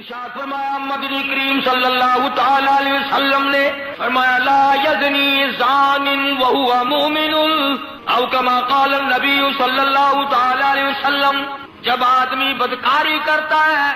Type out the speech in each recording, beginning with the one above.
ارشاد فرمایا مدنی کریم صلی اللہ تعالی علیہ وسلم نے فرمایا لا یزنی زان وہو مؤمن او کما قال النبی صلی اللہ تعالی علیہ وسلم، جب آدمی بدکاری کرتا ہے،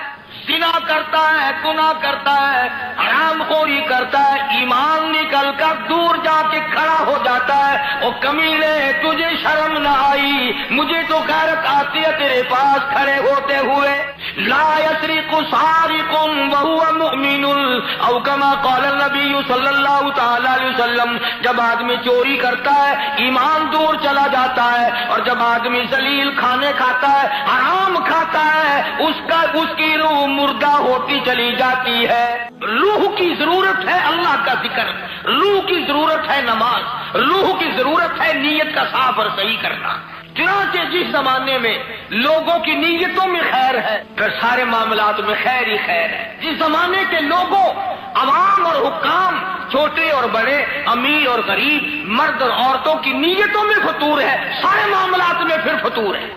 زنا کرتا ہے، گناہ کرتا ہے، حرام خوری کرتا ہے، ایمان نکل کر دور جا کے کھڑا ہو جاتا ہے، او کمینے تجھے شرم نہ آئی، مجھے تو غیرت آتی ہے تیرے پاس کھڑے ہوتے ہوئے، لا یسرق سارق وہو مؤمن او کما قال النبی صلی اللہ تعالی علیہ وسلم، جب آدمی چوری کرتا ہے ایمان دور چلا جاتا ہے، اور جب آدمی ذلیل کھانے کھاتا ہے، حرام کھاتا ہے، اس کی روح مردہ ہوتی چلی جاتی ہے۔ روح کی ضرورت ہے اللہ کا ذکر، روح کی ضرورت ہے نماز، روح کی ضرورت ہے نیت کا صاف اور صحیح کرنا۔ چنانچہ جس زمانے میں لوگوں کی نیتوں میں خیر ہے پھر سارے معاملات میں خیر ہی خیر ہے۔ جس زمانے کے لوگوں، عوام اور حکام، چھوٹے اور بڑے، امیر اور غریب، مرد اور عورتوں کی نیتوں میں فطور ہے، سارے معاملات میں پھر فطور ہے۔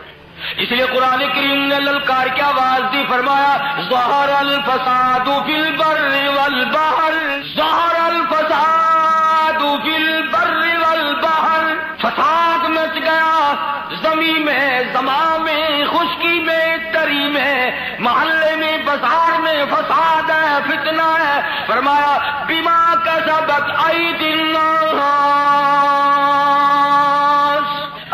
اس لیے قرآن کریم نے للکار کی آواز دی، فرمایا ظہر الفساد فی البر والبحر، ظہر الفساد فی البر والبحر، فساد مچ گیا زمین میں، زماں میں، خشکی میں، تری میں، محلے میں، بازار میں فساد ہے، فتنہ ہے۔ فرمایا بما کسبت ایدی الناس،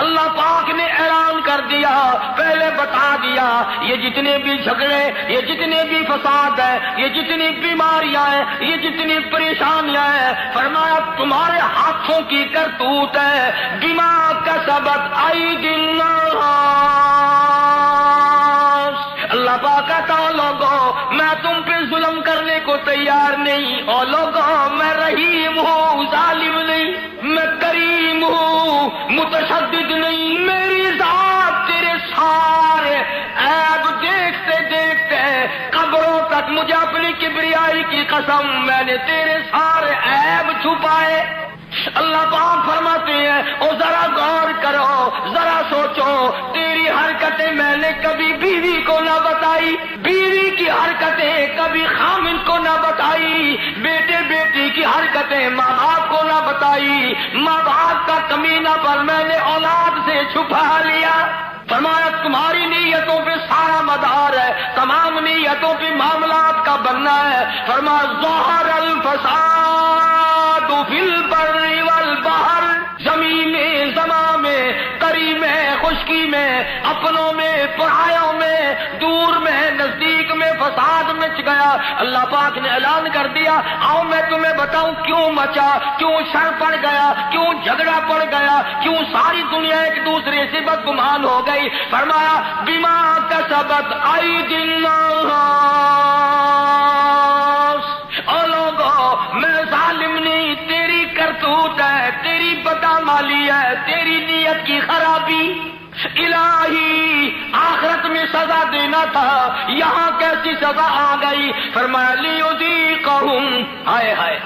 اللہ پاک نے اعلان کر دیا، پہلے بتا دیا، یہ جتنے بھی جھگڑے، یہ جتنے بھی فساد ہے، یہ جتنی بیماریاں ہیں، یہ جتنی پریشانیاں ہیں، فرمایا تمہارے ہاتھوں کی کرتوت ہے، بما کسبت ایدی الناس۔ اللہ پاک کہتا ہے لوگوں میں تم پہ ظلم کرنے کو تیار نہیں، اور لوگوں میں رحیم ہوں، ظالم نہیں، میں کریم ہوں، متشدد نہیں، میری ذات تیرے سارے عیب دیکھتے دیکھتے قبروں تک، مجھے اپنی کبریائی کی قسم میں نے تیرے سارے عیب چھپائے۔ اللہ پاک فرماتے ہیں او ذرا غور کرو، ذرا سوچو، تیری حرکتیں میں نے کبھی بیوی کو نہ بتائی، بیوی کی حرکتیں کبھی خامن کو نہ بتائی، بیٹے بیٹی کی حرکتیں ماں باپ کو نہ بتائی، ماں باپ کا کمینہ پر میں نے اولاد سے چھپا لیا۔ فرمایا تمہاری نیتوں پہ سارا مدار ہے، تمام نیتوں پہ معاملات کا بننا ہے۔ فرمایا ظہر الفساد فی البر والبحر، زمین میں، زماں میں، قریب میں، خشکی میں، اپنوں میں، پرایوں میں، دور میں، نزدیک میں فساد مچ گیا۔ اللہ پاک نے اعلان کر دیا آؤ میں تمہیں بتاؤں کیوں مچا، کیوں شر پڑ گیا، کیوں جھگڑا پڑ گیا، کیوں ساری دنیا ایک دوسرے سے بدگمان ہو گئی۔ فرمایا بما کسبت ایدی الناس، اور لوگوں میں ظالم نہیں، تیری کرتوت ہے، تیری بدعمالی ہے، تیری نیت کی خرابی۔ الہی آخرت میں سزا دینا تھا، یہاں کیسی سزا آ گئی؟ فرمایا لیذیقہم، ہائے ہائے،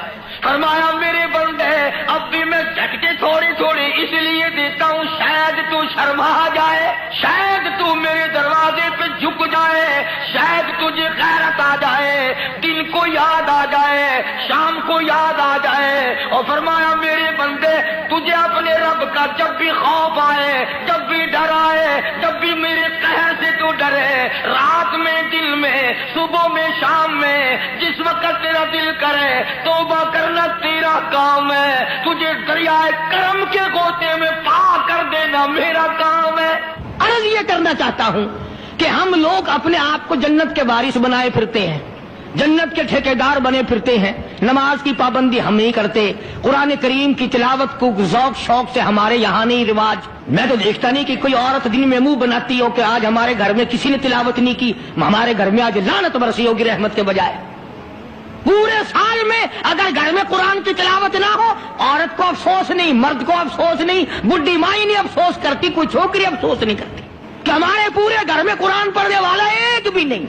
فرمایا میرے بندے اب بھی میں جھٹکے تھوڑے تھوڑے اس لیے دیتا ہوں شاید تو شرما جائے، شاید تو میرے دروازے پہ جھک جائے، شاید تجھے غیرت آ جائے، دن کو یاد آ جائے، شام کو یاد آ جائے۔ اور فرمایا میرے بندے تجھے اپنے رب کا جب بھی خوف آئے، جب بھی ڈر آئے، جب بھی میرے قہر سے تو ڈرے، رات میں، دل میں، صبح میں، شام میں، جس وقت تیرا دل کرے توبہ کرنا تیرا کام ہے، تجھے دریائے کرم کے گوتے میں پا کر دینا میرا کام ہے۔ عرض یہ کرنا چاہتا ہوں کہ ہم لوگ اپنے آپ کو جنت کے وارث بنائے پھرتے ہیں، جنت کے ٹھیکیدار بنے پھرتے ہیں، نماز کی پابندی ہم نہیں کرتے، قرآن کریم کی تلاوت کو ذوق شوق سے ہمارے یہاں نہیں رواج۔ میں تو دیکھتا نہیں کہ کوئی عورت دن میں منہ بناتی ہو کہ آج ہمارے گھر میں کسی نے تلاوت نہیں کی، ہمارے گھر میں آج لعنت برسی ہوگی رحمت کے بجائے۔ پورے سال میں اگر گھر میں قرآن کی تلاوت نہ ہو، عورت کو افسوس نہیں، مرد کو افسوس نہیں، بڈھی مائی نہیں افسوس کرتی، کوئی چھوکری افسوس نہیں کرتی کہ ہمارے پورے گھر میں قرآن پڑھنے والا ایک بھی نہیں،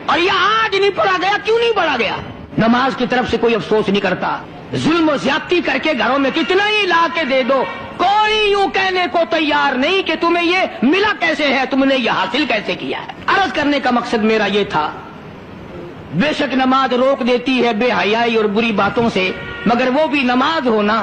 اور یہ آج نہیں پڑھا گیا، کیوں نہیں پڑھا گیا؟ نماز کی طرف سے کوئی افسوس نہیں کرتا۔ ظلم و زیادتی کر کے گھروں میں کتنا ہی لا کے دے دو، کوئی یوں کہنے کو تیار نہیں کہ تمہیں یہ ملا کیسے ہے، تم نے یہ حاصل کیسے کیا ہے۔ عرض کرنے کا مقصد میرا یہ تھا بے شک نماز روک دیتی ہے بے حیائی اور بری باتوں سے، مگر وہ بھی نماز ہونا،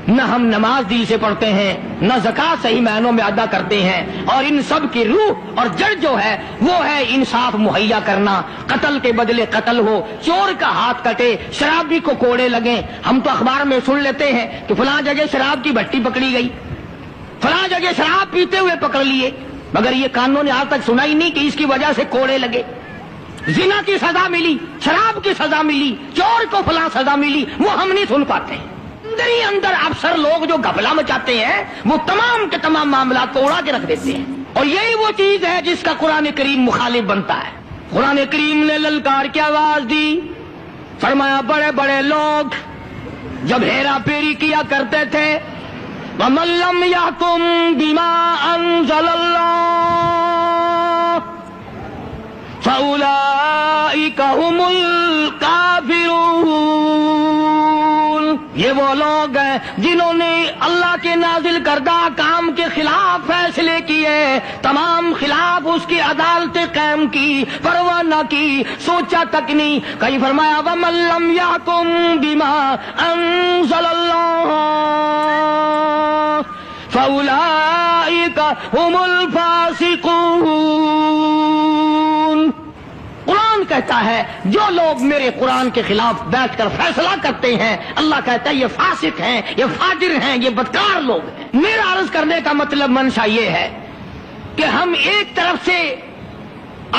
نہ ہم نماز دل سے پڑھتے ہیں، نہ زکات صحیح معنوں میں ادا کرتے ہیں، اور ان سب کی روح اور جڑ جو ہے وہ ہے انصاف مہیا کرنا، قتل کے بدلے قتل ہو، چور کا ہاتھ کٹے، شرابی کو کوڑے لگیں۔ ہم تو اخبار میں سن لیتے ہیں کہ فلاں جگہ شراب کی بھٹی پکڑی گئی، فلاں جگہ شراب پیتے ہوئے پکڑ لیے، مگر یہ قانون نے آج تک سنا ہی نہیں کہ اس کی وجہ سے کوڑے لگے۔ زنا کی سزا ملی، شراب کی سزا ملی، چور کو فلاں سزا ملی، وہ ہم نہیں سن پاتے ہیں۔ اندر ہی اندر افسر لوگ جو گھپلا مچاتے ہیں وہ تمام کے تمام معاملات کو اڑا کے رکھ دیتے ہیں، اور یہی وہ چیز ہے جس کا قرآن کریم مخالف بنتا ہے۔ قرآن کریم نے للکار کی آواز دی، فرمایا بڑے بڑے لوگ جب ہیرا پھیری کیا کرتے تھے، وَمَن لَّمْ يَحْكُم بِمَا أَنزَلَ اللَّهُ فَأُولَٰئِكَ هُمُ الْكَافِرُونَ۔ یہ وہ لوگ ہیں جنہوں نے اللہ کے نازل کردہ کام کے خلاف فیصلے کیے، تمام خلاف اس کی عدالتیں قائم کی، پرواہ نہ کی، سوچا تک نہیں۔ کہیں فرمایا وَمَن لَّمْ يَحْكُم بِمَا أَنزَلَ اللَّهُ فَأُولَٰئِكَ هُمُ الْفَاسِقُونَ۔ قرآن کہتا ہے جو لوگ میرے قرآن کے خلاف بیٹھ کر فیصلہ کرتے ہیں، اللہ کہتا ہے یہ فاسق ہیں، یہ فاجر ہیں، یہ بدکار لوگ ہیں۔ میرا عرض کرنے کا مطلب منشا یہ ہے کہ ہم ایک طرف سے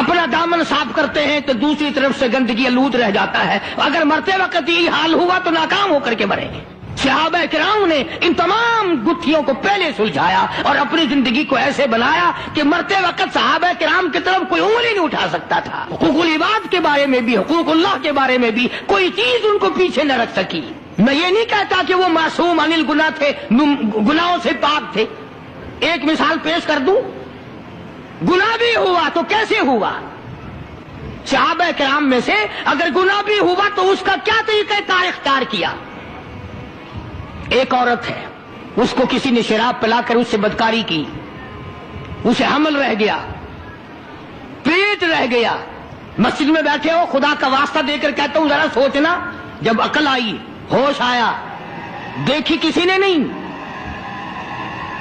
اپنا دامن صاف کرتے ہیں تو دوسری طرف سے گندگی آلود رہ جاتا ہے۔ اگر مرتے وقت یہ حال ہوا تو ناکام ہو کر کے مریں گے۔ صحابہ کرام نے ان تمام گتھیوں کو پہلے سلجھایا اور اپنی زندگی کو ایسے بنایا کہ مرتے وقت صحابہ کرام کی طرف کوئی انگلی نہیں اٹھا سکتا تھا۔ حقوق العباد کے بارے میں بھی، حقوق اللہ کے بارے میں بھی کوئی چیز ان کو پیچھے نہ رکھ سکی۔ میں یہ نہیں کہتا کہ وہ معصوم عن الگناہ تھے، گناہوں سے پاک تھے۔ ایک مثال پیش کر دوں، گناہ بھی ہوا تو کیسے ہوا؟ صحابہ کرام میں سے اگر گناہ بھی ہوا تو اس کا کیا طریقہ کار اختیار کیا؟ ایک عورت ہے، اس کو کسی نے شراب پلا کر اس سے بدکاری کی، اسے حمل رہ گیا، پیٹ رہ گیا۔ مسجد میں بیٹھے ہو، خدا کا واسطہ دے کر کہتا ہوں ذرا سوچنا، جب عقل آئی، ہوش آیا، دیکھی کسی نے نہیں،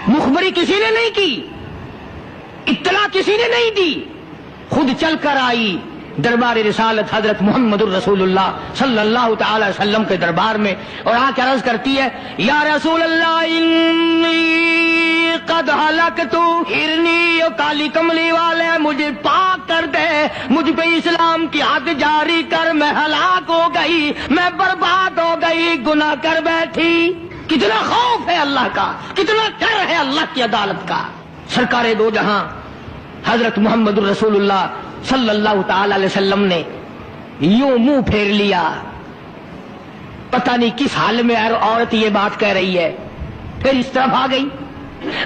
مخبری کسی نے نہیں کی، اطلاع کسی نے نہیں دی، خود چل کر آئی دربار رسالت حضرت محمد الرسول اللہ صلی اللہ تعالی وسلم کے دربار میں، اور آ کے عرض کرتی ہے یا رسول اللہ انی قد ہلکت، ہرنی کالی کملی والے مجھے پاک کر دے، مجھ پہ اسلام کی حد جاری کر، میں ہلاک ہو گئی، میں برباد ہو گئی، گناہ کر بیٹھی۔ کتنا خوف ہے اللہ کا، کتنا ڈر ہے اللہ کی عدالت کا۔ سرکار دو جہاں حضرت محمد الرسول اللہ صلی اللہ تعالی علیہ وسلم نے یوں منہ پھیر لیا، پتہ نہیں کس حال میں عورت یہ بات کہہ رہی ہے، پھر اس طرف آ گئی،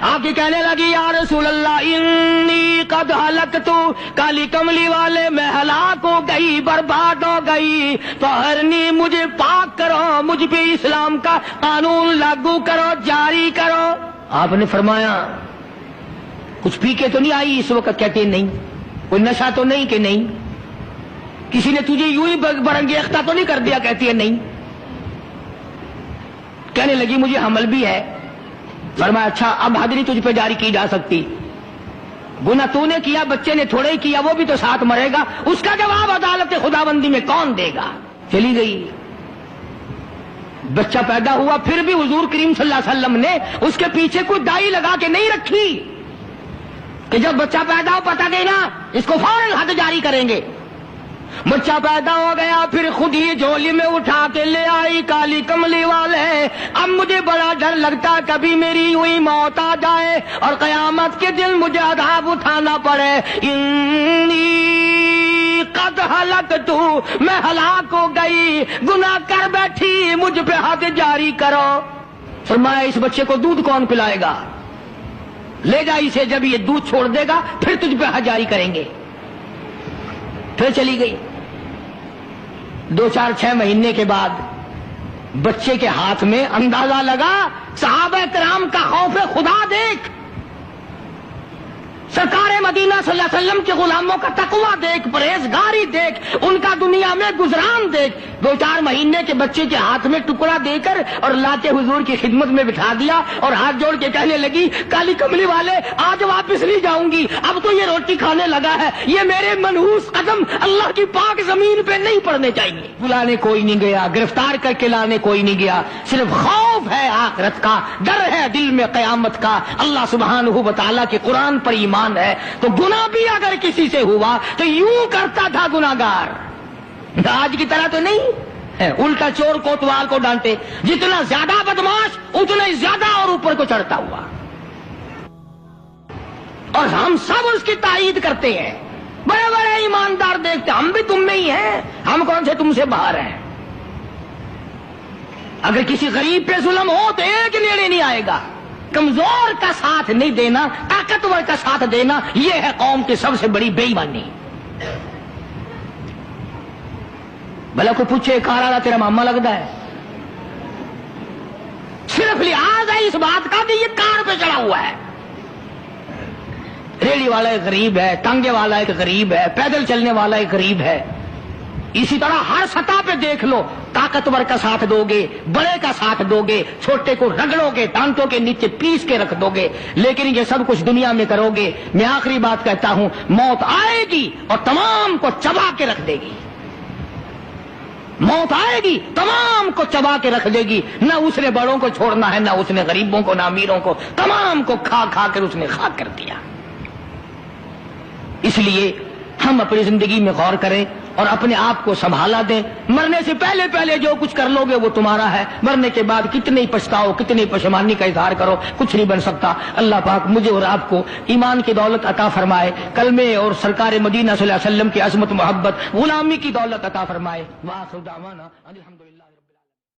آپ کے کہنے لگی یا رسول اللہ انی قد ہلکت، کالی کملی والے میں ہلاک ہو گئی، برباد ہو گئی، طہرنی مجھے پاک کرو، مجھ پہ اسلام کا قانون لاگو کرو، جاری کرو۔ آپ نے فرمایا کچھ پی کے تو نہیں آئی اس وقت؟ کہتے نہیں۔ کوئی نشہ تو نہیں؟ کہ نہیں۔ کسی نے تجھے یوں ہی برنگیختہ تو نہیں کر دیا؟ کہتی ہے نہیں۔ کہنے لگی مجھے حمل بھی ہے۔ فرمایا اچھا اب حد نہیں تجھ پہ جاری کی جا سکتی، گناہ تو نے کیا، بچے نے تھوڑے ہی کیا، وہ بھی تو ساتھ مرے گا، اس کا جواب عدالت خداوندی میں کون دے گا؟ چلی گئی، بچہ پیدا ہوا، پھر بھی حضور کریم صلی اللہ علیہ وسلم نے اس کے پیچھے کوئی دائی لگا کے نہیں رکھی کہ جب بچہ پیدا ہو پتہ گئی نا اس کو فوراً حد جاری کریں گے۔ بچہ پیدا ہو گیا، پھر خود ہی جھولی میں اٹھا کے لے آئی کالی کملی والے۔ اب مجھے بڑا ڈر لگتا کبھی میری ہوئی موت آ جائے اور قیامت کے دن مجھے عذاب اٹھانا پڑے۔ انی قد ہلکت، میں ہلاک ہو گئی، گناہ کر بیٹھی، مجھ پہ حد جاری کرو۔ فرمایا اس بچے کو دودھ کون پلائے گا؟ لے جا اسے، جب یہ دودھ چھوڑ دے گا پھر تجھ پہ حد جاری کریں گے۔ پھر چلی گئی، 2-4-6 مہینے کے بعد بچے کے ہاتھ میں اندازہ لگا، صحابہ کرام کا خوف خدا دیکھ، سرکار مدینہ صلی اللہ علیہ وسلم کے غلاموں کا تقویٰ دیکھ، پرہیزگاری دیکھ، ان کا دنیا میں گزران دیکھ، 2-4 مہینے کے بچے کے ہاتھ میں ٹکڑا دے کر اور لا کے حضور کی خدمت میں بٹھا دیا اور ہاتھ جوڑ کے کہنے لگی کالی کملی والے آج واپس نہیں جاؤں گی، اب تو یہ روٹی کھانے لگا ہے، یہ میرے منحوس قدم اللہ کی پاک زمین پہ نہیں پڑنے چاہیے۔ بلانے کوئی نہیں گیا، گرفتار کر کے لانے کوئی نہیں گیا، صرف خوف ہے آخرت کا، ڈر ہے دل میں قیامت کا، اللہ سبحانہ و تعالیٰ کے قرآن پر ایمان ہے۔ تو گناہ بھی اگر کسی سے ہوا تو یوں کرتا تھا گناہگار، آج کی طرح تو نہیں ہے الٹا چور کوتوال کو ڈانٹے، جتنا زیادہ بدماش اتنا ہی زیادہ اور اوپر کو چڑھتا ہوا، اور ہم سب اس کی تائید کرتے ہیں، بڑے بڑے ایماندار دیکھتے ہم بھی تم میں ہی ہیں، ہم کون سے تم سے باہر ہیں۔ اگر کسی غریب پہ ظلم ہو تو ایک نیڑے نہیں آئے گا، کمزور کا ساتھ نہیں دینا، طاقتور کا ساتھ دینا، یہ ہے قوم کی سب سے بڑی بے ایمانی۔ بھلا کوئی پوچھے کار والا تیرا ماما لگتا ہے، صرف لحاظ ہے اس بات کا کہ یہ کار پہ چڑھا ہوا ہے۔ ریڑھی والا ایک غریب ہے، ٹانگے والا ایک غریب ہے، پیدل چلنے والا ایک غریب ہے۔ اسی طرح ہر سطح پہ دیکھ لو، طاقتور کا ساتھ دو گے، بڑے کا ساتھ دو گے، چھوٹے کو رگڑو گے، ٹانٹوں کے نیچے پیس کے رکھ دو گے، لیکن یہ سب کچھ دنیا میں کرو گے، میں آخری بات کہتا ہوں، موت آئے گی اور تمام کو چبا کے رکھ دے گی۔ موت آئے گی تمام کو چبا کے رکھ دے گی، نہ اس نے بڑوں کو چھوڑنا ہے، نہ اس نے غریبوں کو، نہ امیروں کو، تمام کو کھا کھا کر اس نے خاک کر دیا۔ اس لیے ہم اپنی زندگی میں غور کریں اور اپنے آپ کو سنبھالا دیں۔ مرنے سے پہلے پہلے جو کچھ کر لو گے وہ تمہارا ہے، مرنے کے بعد کتنے ہی پچھتاؤ، کتنی پشیمانی کا اظہار کرو، کچھ نہیں بن سکتا۔ اللہ پاک مجھے اور آپ کو ایمان کی دولت عطا فرمائے، کلمے اور سرکار مدینہ صلی اللہ علیہ وسلم کی عظمت محبت غلامی کی دولت عطا فرمائے۔ وآخر دعوانا الحمدللہ۔